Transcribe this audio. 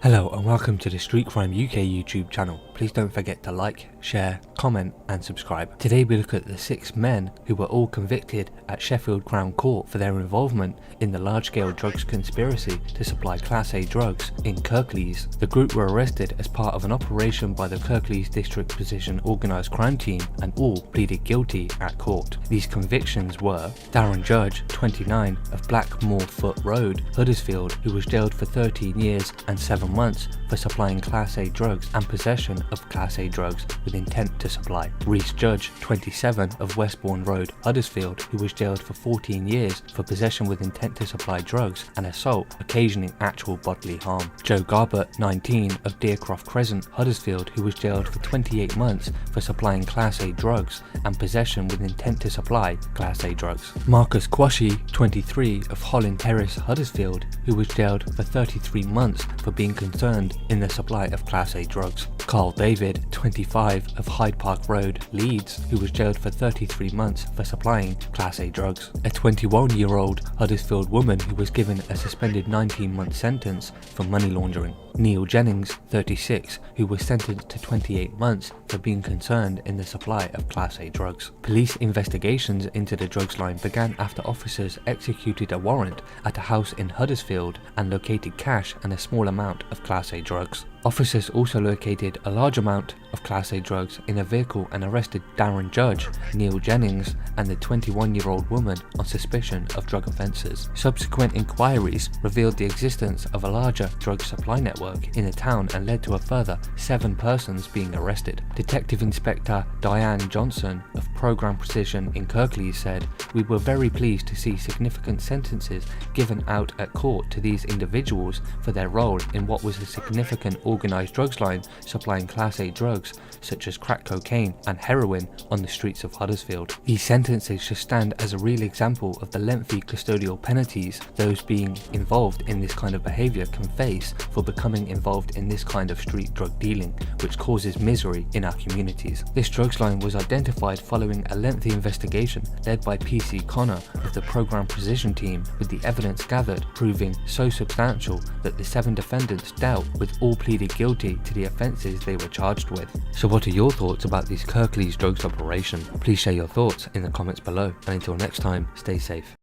Hello and welcome to the Street Crime UK YouTube channel. Please don't forget to like, share, comment and subscribe. Today we look at the 6 men who were all convicted at Sheffield Crown Court for their involvement in the large-scale drugs conspiracy to supply Class A drugs in Kirklees. The group were arrested as part of an operation by the Kirklees District Position Organised Crime Team and all pleaded guilty at court. These convictions were Darren Judge, 29, of Blackmore Foot Road, Huddersfield, who was jailed for 13 years and 7 months for supplying Class A drugs and possession of Class A drugs with intent to supply. Reese Judge, 27, of Westbourne Road, Huddersfield, who was jailed for 14 years for possession with intent to supply drugs and assault occasioning actual bodily harm. Joe Garbett, 19, of Deercroft Crescent, Huddersfield, who was jailed for 28 months for supplying Class A drugs and possession with intent to supply Class A drugs. Marcus Quashie, 23, of Holland Terrace, Huddersfield, who was jailed for 33 months for being concerned in the supply of Class A drugs. Carl David, 25, of Hyde Park Road, Leeds, who was jailed for 33 months for supplying Class A drugs. A 21-year-old Huddersfield woman who was given a suspended 19-month sentence for money laundering. Neil Jennings, 36, who was sentenced to 28 months for being concerned in the supply of Class A drugs. Police investigations into the drugs line began after officers executed a warrant at a house in Huddersfield and located cash and a small amount of Class A drugs. Officers also located a large amount of Class A drugs in a vehicle and arrested Darren Judge, Neil Jennings and the 21-year-old woman on suspicion of drug offences. Subsequent inquiries revealed the existence of a larger drug supply network in the town and led to a further 7 persons being arrested. Detective Inspector Diane Johnson of Programme Precision in Kirklees said, "We were very pleased to see significant sentences given out at court to these individuals for their role in what was a significant organised drugs line supplying Class A drugs such as crack cocaine and heroin on the streets of Huddersfield. These sentences should stand as a real example of the lengthy custodial penalties those being involved in this kind of behaviour can face for becoming involved in this kind of street drug dealing, which causes misery in our communities." This drugs line was identified following a lengthy investigation led by PC Connor of the Programme Precision team, with the evidence gathered proving so substantial that the 7 defendants dealt with all pleaded guilty to the offences they were charged with. So what are your thoughts about this Kirklees drugs operation? Please share your thoughts in the comments below, and until next time, stay safe.